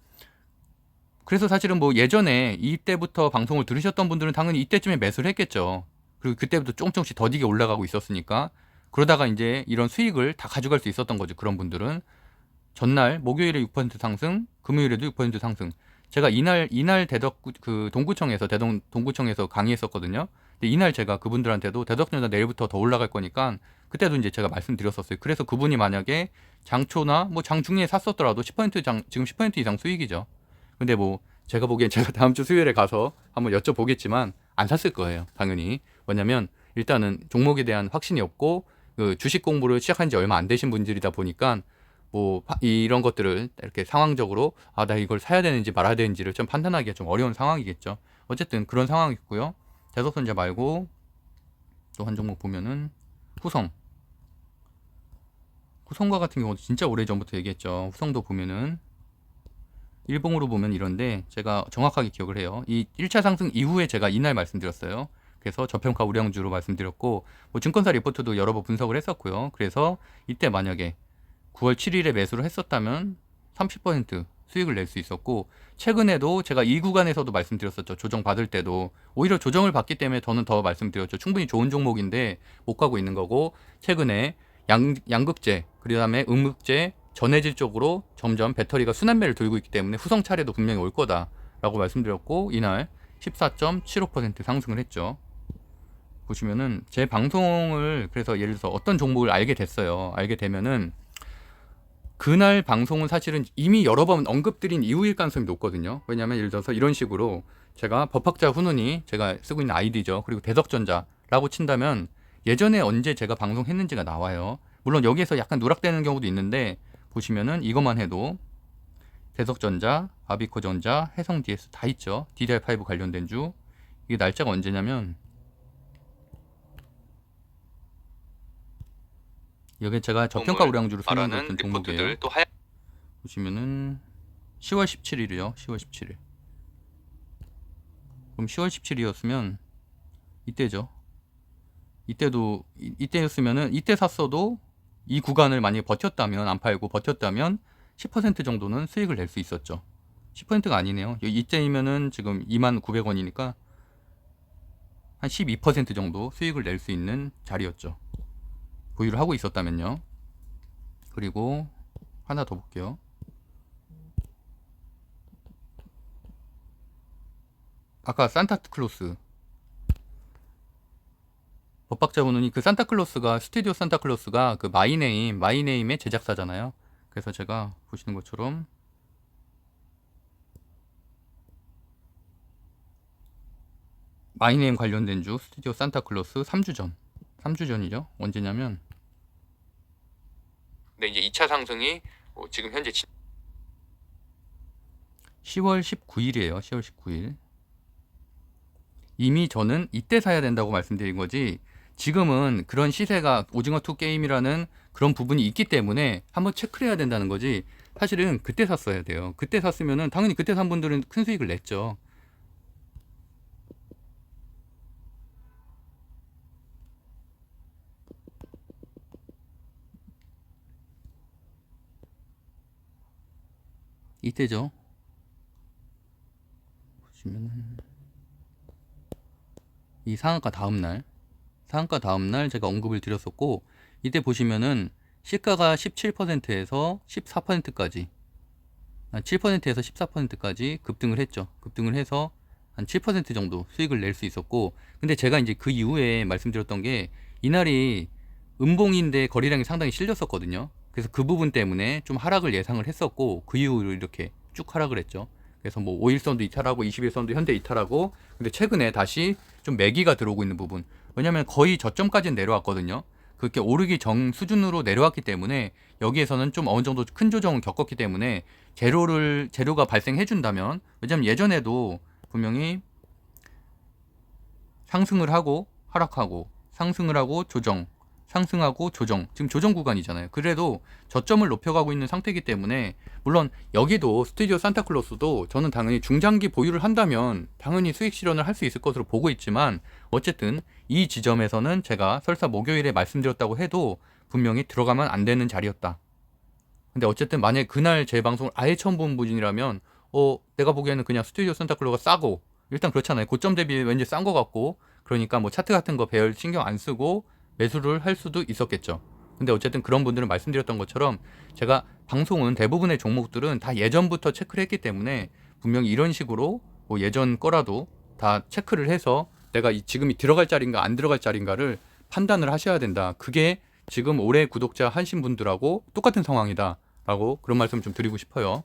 그래서 사실은 뭐 예전에 이때부터 방송을 들으셨던 분들은 당연히 이때쯤에 매수를 했겠죠. 그리고 그때부터 조금씩 더디게 올라가고 있었으니까 그러다가 이제 이런 수익을 다 가져갈 수 있었던 거죠. 그런 분들은 전날 목요일에 6% 상승, 금요일에도 6% 상승. 제가 이날 대덕 그 동구청에서 동구청에서 강의했었거든요. 근데 이날 제가 그분들한테도 대덕전자 내일부터 더 올라갈 거니까 그때도 이제 제가 말씀드렸었어요. 그래서 그분이 만약에 장초나 뭐 장중에 샀었더라도 10% 지금 10% 이상 수익이죠. 근데 뭐 제가 보기엔 제가 다음 주 수요일에 가서 한번 여쭤보겠지만 안 샀을 거예요. 당연히. 왜냐면 일단은 종목에 대한 확신이 없고 그 주식 공부를 시작한 지 얼마 안 되신 분들이다 보니까 뭐 이런 것들을 이렇게 상황적으로 나 이걸 사야 되는지 말아야 되는지를 좀 판단하기가 좀 어려운 상황이겠죠. 어쨌든 그런 상황이고요. 대덕전자 말고 또 한 종목 보면은 후성과 같은 경우도 진짜 오래전부터 얘기했죠. 후성도 보면은 일봉으로 보면 이런데 제가 정확하게 기억을 해요. 이 1차 상승 이후에 제가 이날 말씀드렸어요. 그래서 저평가 우량주로 말씀드렸고 뭐 증권사 리포트도 여러 번 분석을 했었고요. 그래서 이때 만약에 9월 7일에 매수를 했었다면 30% 수익을 낼 수 있었고 최근에도 제가 이 구간에서도 말씀드렸었죠. 조정 받을 때도 오히려 조정을 받기 때문에 저는 더 말씀드렸죠. 충분히 좋은 종목인데 못 가고 있는 거고 최근에 양극재 그다음에 음극재 전해질 쪽으로 점점 배터리가 순환매를 돌고 있기 때문에 후성 차례도 분명히 올 거다라고 말씀드렸고 이날 14.75% 상승을 했죠. 보시면은 제 방송을 그래서 예를 들어서 어떤 종목을 알게 됐어요. 알게 되면은 그날 방송은 사실은 이미 여러 번 언급드린 이후일 가능성이 높거든요. 왜냐하면 예를 들어서 이런 식으로 제가 법학자 훈훈이 제가 쓰고 있는 아이디죠. 그리고 대덕전자라고 친다면 예전에 언제 제가 방송했는지가 나와요. 물론 여기에서 약간 누락되는 경우도 있는데 보시면은 이것만 해도 대덕전자, 아비코전자, 해성DS 다 있죠. DDR5 관련된 주. 이게 날짜가 언제냐면 여기 제가 저평가 우량주로 설명드렸던 종목이에요. 보시면은 10월 17일이요. 10월 17일. 그럼 10월 17일이었으면 이때죠. 이때였으면은 이때 샀어도 이 구간을 만약에 버텼다면 안 팔고 버텼다면 10% 정도는 수익을 낼 수 있었죠. 10%가 아니네요. 이때이면은 지금 29,900원이니까 한 12% 정도 수익을 낼 수 있는 자리였죠. 보유를 하고 있었다면요. 그리고 하나 더 볼게요. 아까 산타클로스 법학자분이 그 산타클로스가 스튜디오 산타클로스가 그 마이네임의 제작사잖아요. 그래서 제가 보시는 것처럼 마이네임 관련된 주 스튜디오 산타클로스 3주 전이죠. 언제냐면 근데 이제 2차 상승이 지금 현재 10월 19일이에요. 10월 19일. 이미 저는 이때 사야 된다고 말씀드린 거지 지금은 그런 시세가 오징어2 게임이라는 그런 부분이 있기 때문에 한번 체크를 해야 된다는 거지 사실은 그때 샀어야 돼요. 그때 샀으면은 당연히 그때 산 분들은 큰 수익을 냈죠. 이때죠. 보시면은 이 상한가 다음날 제가 언급을 드렸었고 이때 보시면은 시가가 17%에서 14%까지 7%에서 14%까지 급등을 했죠. 급등을 해서 한 7% 정도 수익을 낼 수 있었고 근데 제가 이제 그 이후에 말씀드렸던 게 이날이 음봉인데 거래량이 상당히 실렸었거든요. 그래서 그 부분 때문에 좀 하락을 예상을 했었고 그 이후로 이렇게 쭉 하락을 했죠. 그래서 뭐 5일선도 이탈하고 21선도 현대 이탈하고, 근데 최근에 다시 좀 매기가 들어오고 있는 부분. 왜냐면 거의 저점까지는 내려왔거든요. 그렇게 오르기 전 수준으로 내려왔기 때문에 여기에서는 좀 어느 정도 큰 조정을 겪었기 때문에 제로가 발생해 준다면, 왜냐면 예전에도 분명히 상승을 하고 하락하고 상승을 하고 조정, 상승하고 조정, 지금 조정 구간이잖아요. 그래도 저점을 높여가고 있는 상태이기 때문에, 물론 여기도 스튜디오 산타클로스도 저는 당연히 중장기 보유를 한다면 당연히 수익 실현을 할 수 있을 것으로 보고 있지만, 어쨌든 이 지점에서는 제가 설사 목요일에 말씀드렸다고 해도 분명히 들어가면 안 되는 자리였다. 근데 어쨌든 만약에 그날 제 방송을 아예 처음 본 분이라면 내가 보기에는 그냥 스튜디오 산타클로스가 싸고, 일단 그렇잖아요. 고점 대비 왠지 싼 것 같고, 그러니까 뭐 차트 같은 거 배열 신경 안 쓰고 매수를 할 수도 있었겠죠. 근데 어쨌든 그런 분들은 말씀드렸던 것처럼 제가 방송은 대부분의 종목들은 다 예전부터 체크를 했기 때문에 분명히 이런 식으로 뭐 예전 거라도 다 체크를 해서 내가 지금이 들어갈 자리인가 안 들어갈 자리인가를 판단을 하셔야 된다. 그게 지금 올해 구독자 하신 분들하고 똑같은 상황이다 라고 그런 말씀 좀 드리고 싶어요.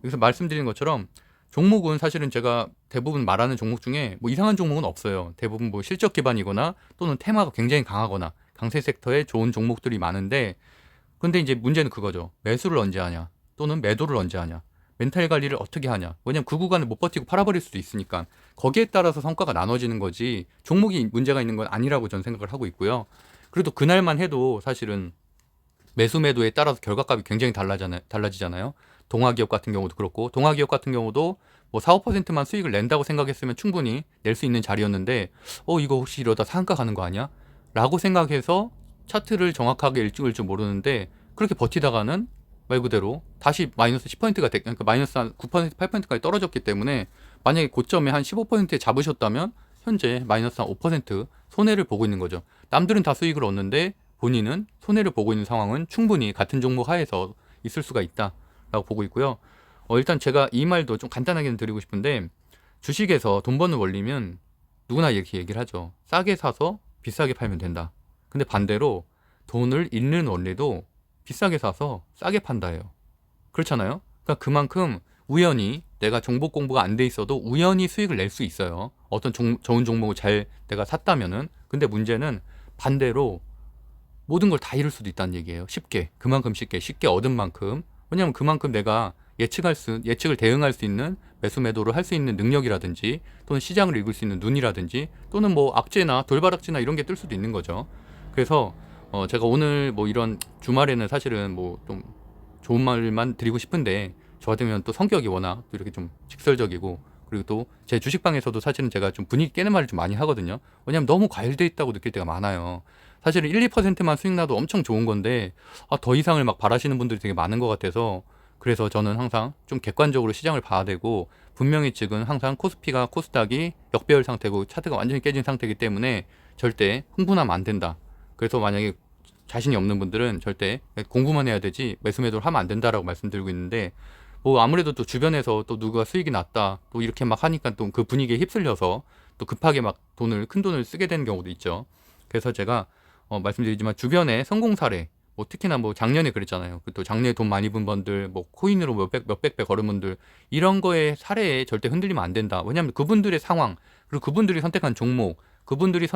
여기서 말씀드린 것처럼 종목은 사실은 제가 대부분 말하는 종목 중에 뭐 이상한 종목은 없어요. 대부분 뭐 실적 기반이거나 또는 테마가 굉장히 강하거나 강세 섹터에 좋은 종목들이 많은데, 근데 이제 문제는 그거죠. 매수를 언제 하냐 또는 매도를 언제 하냐, 멘탈 관리를 어떻게 하냐. 왜냐면 그 구간을 못 버티고 팔아버릴 수도 있으니까 거기에 따라서 성과가 나눠지는 거지 종목이 문제가 있는 건 아니라고 저는 생각을 하고 있고요. 그래도 그날만 해도 사실은 매수 매도에 따라서 결과값이 굉장히 달라지잖아요. 동아기업 같은 경우도 그렇고, 동아기업 같은 경우도 뭐 4, 5%만 수익을 낸다고 생각했으면 충분히 낼 수 있는 자리였는데 이거 혹시 이러다 상한가 가는 거 아니야? 라고 생각해서 차트를 정확하게 읽을 줄 모르는데 그렇게 버티다가는 말 그대로 다시 마이너스 10%가 그러니까 마이너스 한 9%, 8%까지 떨어졌기 때문에, 만약에 고점에 한 15%에 잡으셨다면 현재 마이너스 한 5% 손해를 보고 있는 거죠. 남들은 다 수익을 얻는데 본인은 손해를 보고 있는 상황은 충분히 같은 종목 하에서 있을 수가 있다라고 보고 있고요. 일단 제가 이 말도 좀 간단하게 드리고 싶은데, 주식에서 돈 버는 원리면 누구나 이렇게 얘기를 하죠. 싸게 사서 비싸게 팔면 된다. 근데 반대로 돈을 잃는 원리도 비싸게 사서 싸게 판다예요. 그렇잖아요. 그러니까 그만큼 우연히 내가 종목 공부가 안 돼 있어도 우연히 수익을 낼 수 있어요. 어떤 좋은 종목을 잘 내가 샀다면은. 근데 문제는 반대로 모든 걸 다 잃을 수도 있다는 얘기예요. 그만큼 쉽게 얻은 만큼. 왜냐하면 그만큼 내가 예측을 대응할 수 있는 매수 매도를 할 수 있는 능력이라든지 또는 시장을 읽을 수 있는 눈이라든지 또는 뭐 악재나 돌발악재나 이런 게 뜰 수도 있는 거죠. 그래서 제가 오늘 뭐 이런 주말에는 사실은 뭐 좀 좋은 말만 드리고 싶은데, 저 같으면 또 성격이 워낙 또 이렇게 좀 직설적이고, 그리고 또 제 주식방에서도 사실은 제가 좀 분위기 깨는 말을 좀 많이 하거든요. 왜냐면 너무 과열돼 있다고 느낄 때가 많아요. 사실은 1, 2%만 수익 나도 엄청 좋은 건데 더 이상을 막 바라시는 분들이 되게 많은 것 같아서, 그래서 저는 항상 좀 객관적으로 시장을 봐야 되고, 분명히 지금 항상 코스피가 코스닥이 역배열 상태고 차트가 완전히 깨진 상태이기 때문에 절대 흥분하면 안 된다. 그래서 만약에 자신이 없는 분들은 절대 공부만 해야 되지 매수 매도를 하면 안 된다라고 말씀드리고 있는데, 뭐 아무래도 또 주변에서 또 누가 수익이 났다 또 이렇게 막 하니까 또 그 분위기에 휩쓸려서 또 급하게 막 큰 돈을 쓰게 되는 경우도 있죠. 그래서 제가 말씀드리지만 주변에 성공 사례, 뭐 특히나 뭐 작년에 그랬잖아요. 또 작년에 돈 많이 번 분들, 뭐 코인으로 몇백 배 걸은 분들, 이런 거에 사례에 절대 흔들리면 안 된다. 왜냐하면 그분들의 상황, 그리고 그분들이 선택한 종목, 그분들이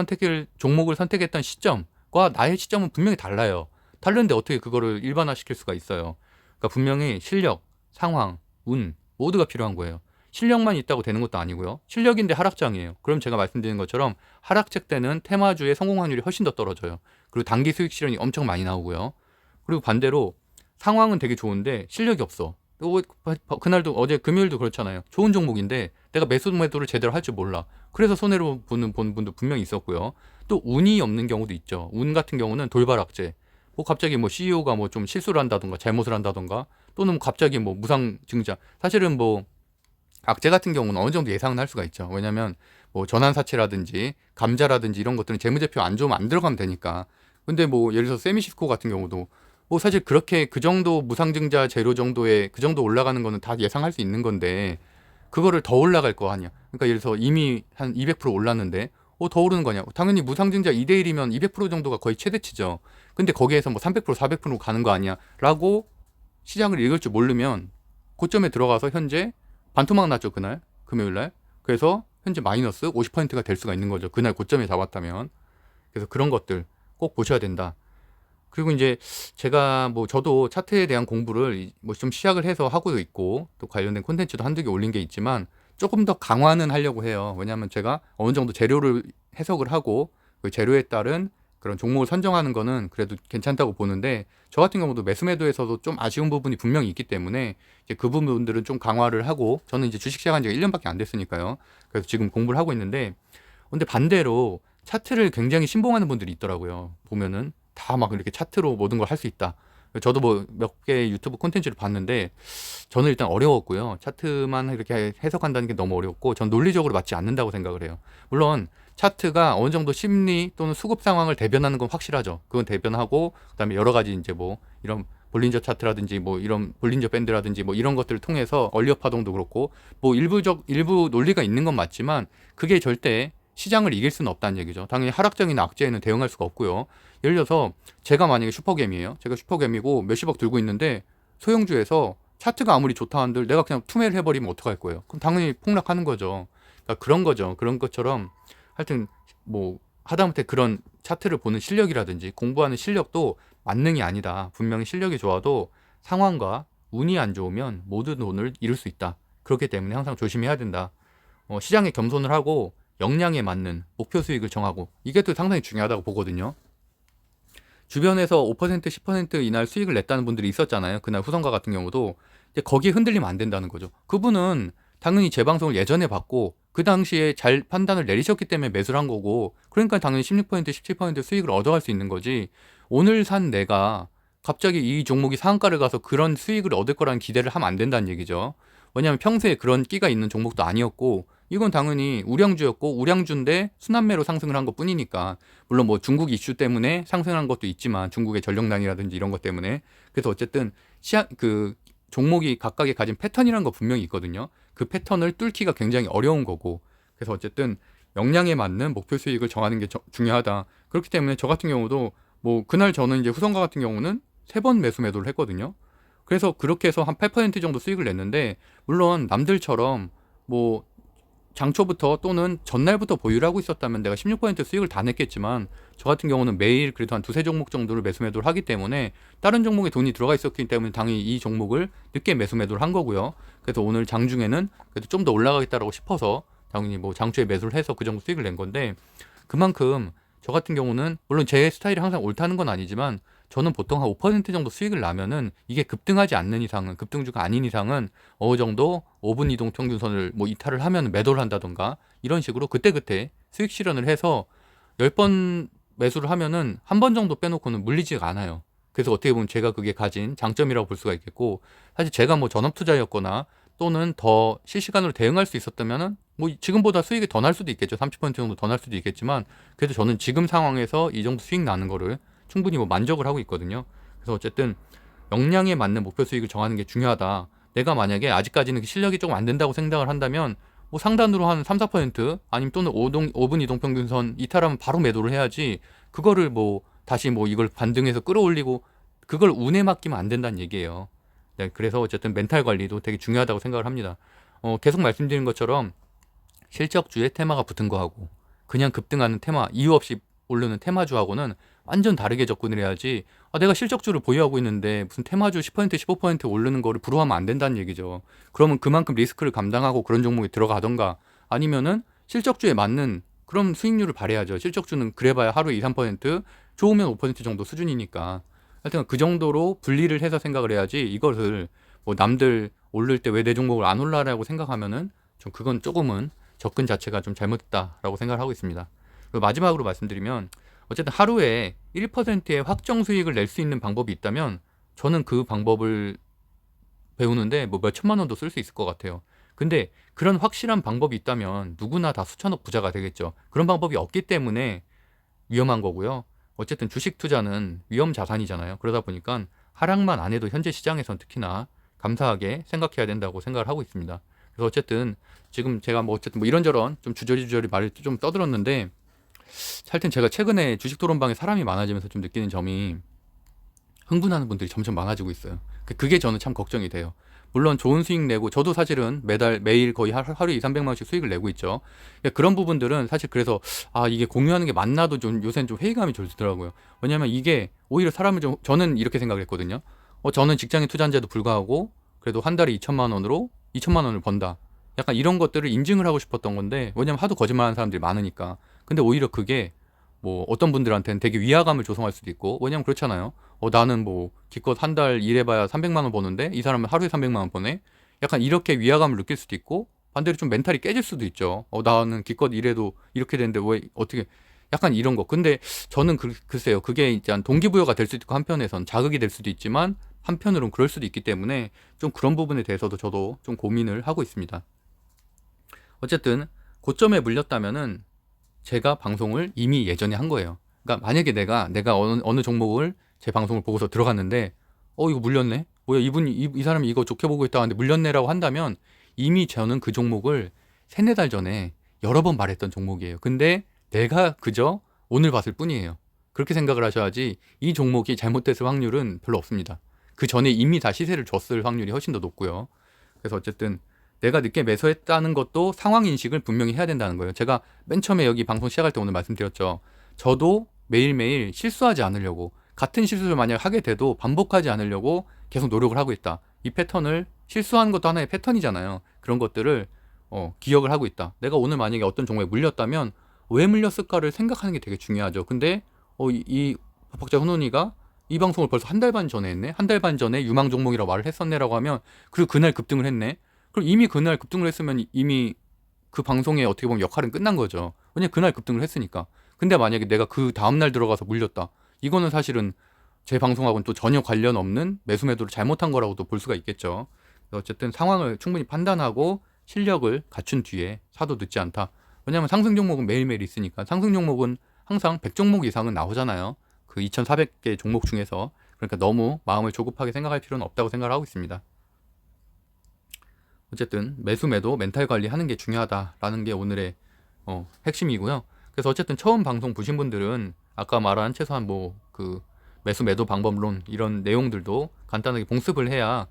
종목을 선택했던 시점과 나의 시점은 분명히 달라요. 다른데 어떻게 그거를 일반화시킬 수가 있어요. 그러니까 분명히 실력, 상황, 운 모두가 필요한 거예요. 실력만 있다고 되는 것도 아니고요. 실력인데 하락장이에요. 그럼 제가 말씀드린 것처럼 하락책 때는 테마주의 성공 확률이 훨씬 더 떨어져요. 그리고 단기 수익 실현이 엄청 많이 나오고요. 그리고 반대로 상황은 되게 좋은데 실력이 없어. 그날도 어제 금요일도 그렇잖아요. 좋은 종목인데 내가 매수 매도를 제대로 할 줄 몰라. 그래서 손해로 보는 분도 분명히 있었고요. 또 운이 없는 경우도 있죠. 운 같은 경우는 돌발악재. 뭐 갑자기 뭐 CEO가 뭐 좀 실수를 한다던가 잘못을 한다던가, 또는 갑자기 뭐 무상증자. 사실은 뭐 악재 같은 경우는 어느 정도 예상은 할 수가 있죠. 왜냐면 뭐 전환사채라든지 감자라든지 이런 것들은 재무제표 안 좋으면 안 들어가면 되니까. 근데 뭐 예를 들어서 세미시스코 같은 경우도 뭐 사실 그렇게 그 정도 무상증자 재료 정도의 그 정도 올라가는 거는 다 예상할 수 있는 건데 그거를 더 올라갈 거 아니야. 그러니까 예를 들어서 이미 한 200% 올랐는데 더 오르는 거냐? 당연히 무상증자 2대1이면 200% 정도가 거의 최대치죠. 근데 거기에서 뭐 300%, 400% 가는 거 아니야? 라고 시장을 읽을 줄 모르면 고점에 들어가서 현재 반토막 났죠, 그날 금요일날. 그래서 현재 마이너스 50%가 될 수가 있는 거죠, 그날 고점에 잡았다면. 그래서 그런 것들 꼭 보셔야 된다. 그리고 이제 제가 뭐 저도 차트에 대한 공부를 뭐 좀 시작을 해서 하고 있고, 또 관련된 콘텐츠도 한두 개 올린 게 있지만 조금 더 강화는 하려고 해요. 왜냐하면 제가 어느 정도 재료를 해석을 하고 그 재료에 따른 그런 종목을 선정하는 거는 그래도 괜찮다고 보는데, 저 같은 경우도 매수매도에서도 좀 아쉬운 부분이 분명히 있기 때문에 이제 그 부분들은 좀 강화를 하고, 저는 이제 주식 시작한 지가 1년밖에 안 됐으니까요. 그래서 지금 공부를 하고 있는데, 근데 반대로 차트를 굉장히 신봉하는 분들이 있더라고요. 보면은 다 막 이렇게 차트로 모든 걸 할 수 있다. 저도 뭐 몇 개 유튜브 콘텐츠를 봤는데 저는 일단 어려웠고요. 차트만 이렇게 해석한다는 게 너무 어렵고, 전 논리적으로 맞지 않는다고 생각을 해요. 물론 차트가 어느 정도 심리 또는 수급 상황을 대변하는 건 확실하죠. 그건 대변하고, 그다음에 여러 가지 이제 뭐 이런 볼린저 차트라든지 뭐 이런 볼린저 밴드라든지 뭐 이런 것들을 통해서 얼리어 파동도 그렇고 뭐 일부 논리가 있는 건 맞지만, 그게 절대 시장을 이길 수는 없다는 얘기죠. 당연히 하락장이나 악재에는 대응할 수가 없고요. 예를 들어서 제가 만약에 슈퍼개미예요. 제가 슈퍼개미고 몇십억 들고 있는데 소형주에서 차트가 아무리 좋다 한들 내가 그냥 투매를 해버리면 어떡할 거예요? 그럼 당연히 폭락하는 거죠. 그러니까 그런 거죠. 그런 것처럼 하여튼 뭐 하다못해 그런 차트를 보는 실력이라든지 공부하는 실력도 만능이 아니다. 분명히 실력이 좋아도 상황과 운이 안 좋으면 모든 돈을 잃을 수 있다. 그렇기 때문에 항상 조심해야 된다. 시장에 겸손을 하고 역량에 맞는 목표 수익을 정하고, 이게 또 상당히 중요하다고 보거든요. 주변에서 5% 10% 이날 수익을 냈다는 분들이 있었잖아요. 그날 후성가 같은 경우도. 근데 거기에 흔들리면 안 된다는 거죠. 그분은 당연히 제 방송을 예전에 봤고 그 당시에 잘 판단을 내리셨기 때문에 매수를 한 거고, 그러니까 당연히 16% 17% 수익을 얻어갈 수 있는 거지. 오늘 산 내가 갑자기 이 종목이 상한가를 가서 그런 수익을 얻을 거라는 기대를 하면 안 된다는 얘기죠. 왜냐하면 평소에 그런 끼가 있는 종목도 아니었고, 이건 당연히 우량주였고 우량주인데 순환매로 상승을 한 것 뿐이니까. 물론 뭐 중국 이슈 때문에 상승한 것도 있지만, 중국의 전력난이라든지 이런 것 때문에. 그래서 어쨌든 그 종목이 각각의 가진 패턴이라는 거 분명히 있거든요. 그 패턴을 뚫기가 굉장히 어려운 거고, 그래서 어쨌든 역량에 맞는 목표 수익을 정하는 게 중요하다. 그렇기 때문에 저 같은 경우도 뭐 그날 저는 이제 후성가 같은 경우는 3번 매수를 했거든요. 그래서 그렇게 해서 한 8% 정도 수익을 냈는데, 물론 남들처럼 뭐 장초부터 또는 전날부터 보유를 하고 있었다면 내가 16% 수익을 다 냈겠지만, 저 같은 경우는 매일 그래도 한 두세 종목 정도를 매수매도를 하기 때문에 다른 종목에 돈이 들어가 있었기 때문에 당연히 이 종목을 늦게 매수매도를 한 거고요. 그래서 오늘 장중에는 그래도 좀 더 올라가겠다라고 싶어서 당연히 뭐 장초에 매수를 해서 그 정도 수익을 낸 건데, 그만큼 저 같은 경우는 물론 제 스타일이 항상 옳다는 건 아니지만, 저는 보통 한 5% 정도 수익을 나면은 이게 급등하지 않는 이상은, 급등주가 아닌 이상은 어느 정도 5분 이동 평균선을 뭐 이탈을 하면 매도를 한다던가 이런 식으로 그때그때 수익 실현을 해서 10번 매수를 하면은 한 번 정도 빼놓고는 물리지가 않아요. 그래서 어떻게 보면 제가 그게 가진 장점이라고 볼 수가 있겠고, 사실 제가 뭐 전업 투자였거나 또는 더 실시간으로 대응할 수 있었다면은 뭐 지금보다 수익이 더 날 수도 있겠죠. 30% 정도 더 날 수도 있겠지만, 그래도 저는 지금 상황에서 이 정도 수익 나는 거를 충분히 뭐 만족을 하고 있거든요. 그래서 어쨌든 역량에 맞는 목표 수익을 정하는 게 중요하다. 내가 만약에 아직까지는 실력이 조금 안 된다고 생각을 한다면 뭐 상단으로 한 3, 4% 아니면 또는 5분 이동 평균선 이탈하면 바로 매도를 해야지, 그거를 뭐 다시 뭐 이걸 반등해서 끌어올리고 그걸 운에 맡기면 안 된다는 얘기예요. 네, 그래서 어쨌든 멘탈 관리도 되게 중요하다고 생각을 합니다. 계속 말씀드린 것처럼 실적주에 테마가 붙은 거하고 그냥 급등하는 테마, 이유 없이 오르는 테마주하고는 완전 다르게 접근을 해야지, 내가 실적주를 보유하고 있는데 무슨 테마주 10% 15% 오르는 거를 부러워하면 안 된다는 얘기죠. 그러면 그만큼 리스크를 감당하고 그런 종목에 들어가던가, 아니면은 실적주에 맞는 그런 수익률을 발휘하죠. 실적주는 그래봐야 하루에 2, 3%, 좋으면 5% 정도 수준이니까. 하여튼 그 정도로 분리를 해서 생각을 해야지, 이것을 뭐 남들 오를 때 왜 내 종목을 안 올라라고 생각하면은 좀 그건 조금은 접근 자체가 좀 잘못됐다라고 생각을 하고 있습니다. 그리고 마지막으로 말씀드리면, 어쨌든 하루에 1%의 확정 수익을 낼 수 있는 방법이 있다면 저는 그 방법을 배우는데 뭐 몇 천만 원도 쓸 수 있을 것 같아요. 근데 그런 확실한 방법이 있다면 누구나 다 수천억 부자가 되겠죠. 그런 방법이 없기 때문에 위험한 거고요. 어쨌든 주식 투자는 위험 자산이잖아요. 그러다 보니까 하락만 안 해도 현재 시장에선 특히나 감사하게 생각해야 된다고 생각을 하고 있습니다. 그래서 어쨌든 지금 제가 뭐 어쨌든 뭐 이런저런 좀 주저리 말을 좀 떠들었는데, 하여튼 제가 최근에 주식 토론방에 사람이 많아지면서 좀 느끼는 점이 흥분하는 분들이 점점 많아지고 있어요. 그게 저는 참 걱정이 돼요. 물론 좋은 수익 내고 저도 사실은 매일 거의 하루에 2, 300만 원씩 수익을 내고 있죠. 그런 부분들은 사실 그래서 이게 공유하는 게 맞나도 좀 요새는 좀 회의감이 들더라고요. 왜냐면 이게 오히려 사람을 좀 저는 이렇게 생각을 했거든요. 저는 직장인 투자한데도 불구하고 그래도 한 달에 2천만 원으로 2천만 원을 번다. 약간 이런 것들을 인증을 하고 싶었던 건데 왜냐면 하도 거짓말하는 사람들이 많으니까. 근데 오히려 그게 뭐 어떤 분들한테는 되게 위화감을 조성할 수도 있고 왜냐면 그렇잖아요. 나는 뭐 기껏 한 달 일해봐야 300만 원 버는데 이 사람은 하루에 300만 원 버네. 약간 이렇게 위화감을 느낄 수도 있고 반대로 좀 멘탈이 깨질 수도 있죠. 나는 기껏 일해도 이렇게 되는데 왜 어떻게 약간 이런 거. 근데 저는 글쎄요. 그게 이제 동기부여가 될 수도 있고 한편에선 자극이 될 수도 있지만 한편으로는 그럴 수도 있기 때문에 좀 그런 부분에 대해서도 저도 좀 고민을 하고 있습니다. 어쨌든 고점에 물렸다면은 제가 방송을 이미 예전에 한 거예요. 그러니까 만약에 내가 어느 종목을 제 방송을 보고서 들어갔는데 이거 물렸네? 뭐야 이 사람이 이거 좋게 보고 있다 하는데 물렸네라고 한다면 이미 저는 그 종목을 세네 달 전에 여러 번 말했던 종목이에요. 근데 내가 그저 오늘 봤을 뿐이에요. 그렇게 생각을 하셔야지 이 종목이 잘못됐을 확률은 별로 없습니다. 그 전에 이미 다 시세를 줬을 확률이 훨씬 더 높고요. 그래서 어쨌든 내가 늦게 매수했다는 것도 상황 인식을 분명히 해야 된다는 거예요. 제가 맨 처음에 여기 방송 시작할 때 오늘 말씀드렸죠. 저도 매일매일 실수하지 않으려고 같은 실수를 만약 하게 돼도 반복하지 않으려고 계속 노력을 하고 있다. 이 패턴을 실수하는 것도 하나의 패턴이잖아요. 그런 것들을 기억을 하고 있다. 내가 오늘 만약에 어떤 종목에 물렸다면 왜 물렸을까를 생각하는 게 되게 중요하죠. 근데 이 법학자 훈훈이가 이 방송을 벌써 한 달 반 전에 했네. 한 달 반 전에 유망 종목이라고 말을 했었네라고 하면 그리고 그날 급등을 했네. 그럼 이미 그날 급등을 했으면 이미 그 방송의 어떻게 보면 역할은 끝난 거죠. 왜냐면 그날 급등을 했으니까. 근데 만약에 내가 그 다음날 들어가서 물렸다. 이거는 사실은 제 방송하고는 또 전혀 관련 없는 매수 매도를 잘못한 거라고도 볼 수가 있겠죠. 어쨌든 상황을 충분히 판단하고 실력을 갖춘 뒤에 사도 늦지 않다. 왜냐하면 상승 종목은 매일매일 있으니까 상승 종목은 항상 100종목 이상은 나오잖아요. 그 2400개 종목 중에서. 그러니까 너무 마음을 조급하게 생각할 필요는 없다고 생각을 하고 있습니다. 어쨌든 매수 매도 멘탈 관리하는 게 중요하다라는 게 오늘의 핵심이고요. 그래서 어쨌든 처음 방송 보신 분들은 아까 말한 최소한 뭐 그 매수 매도 방법론 이런 내용들도 간단하게 봉습을 해야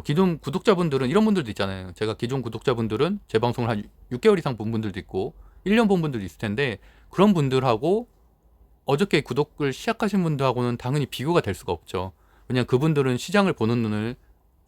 기존 구독자분들은 이런 분들도 있잖아요. 제가 기존 구독자분들은 제 방송을 한 6개월 이상 본 분들도 있고 1년 본 분들도 있을 텐데 그런 분들하고 어저께 구독을 시작하신 분들하고는 당연히 비교가 될 수가 없죠. 왜냐하면 그분들은 시장을 보는 눈을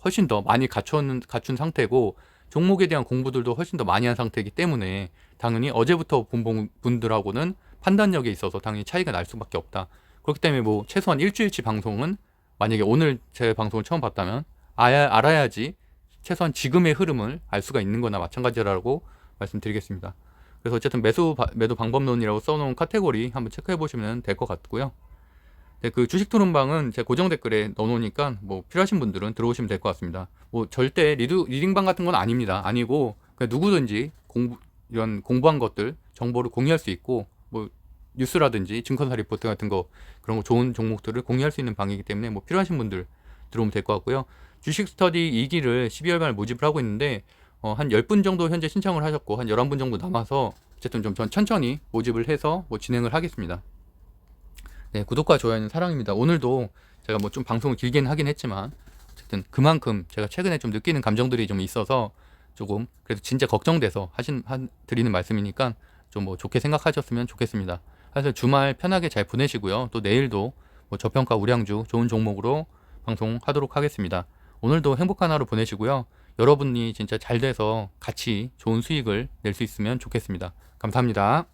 훨씬 더 많이 갖춘 상태고 종목에 대한 공부들도 훨씬 더 많이 한 상태이기 때문에 당연히 어제부터 본 분들하고는 판단력에 있어서 당연히 차이가 날 수밖에 없다. 그렇기 때문에 뭐 최소한 일주일치 방송은 만약에 오늘 제 방송을 처음 봤다면 알아야지 최소한 지금의 흐름을 알 수가 있는 거나 마찬가지라고 말씀드리겠습니다. 그래서 어쨌든 매도 방법론이라고 써놓은 카테고리 한번 체크해 보시면 될 것 같고요. 네, 그 주식 토론방은 제 고정 댓글에 넣어놓으니까 뭐 필요하신 분들은 들어오시면 될 것 같습니다. 뭐 절대 리딩방 같은 건 아닙니다. 아니고 그냥 누구든지 이런 공부한 것들 정보를 공유할 수 있고 뭐 뉴스라든지 증권사 리포트 같은 거 그런 거 좋은 종목들을 공유할 수 있는 방이기 때문에 뭐 필요하신 분들 들어오면 될 것 같고요. 주식 스터디 2기를 12월 말 모집을 하고 있는데 한 10분 정도 현재 신청을 하셨고 한 11분 정도 남아서 어쨌든 좀 천천히 모집을 해서 뭐 진행을 하겠습니다. 네, 구독과 좋아요는 사랑입니다. 오늘도 제가 뭐 좀 방송을 길게는 하긴 했지만 어쨌든 그만큼 제가 최근에 좀 느끼는 감정들이 좀 있어서 조금 그래도 진짜 걱정돼서 드리는 말씀이니까 좀 뭐 좋게 생각하셨으면 좋겠습니다. 그래서 주말 편하게 잘 보내시고요. 또 내일도 뭐 저평가 우량주 좋은 종목으로 방송하도록 하겠습니다. 오늘도 행복한 하루 보내시고요. 여러분이 진짜 잘 돼서 같이 좋은 수익을 낼 수 있으면 좋겠습니다. 감사합니다.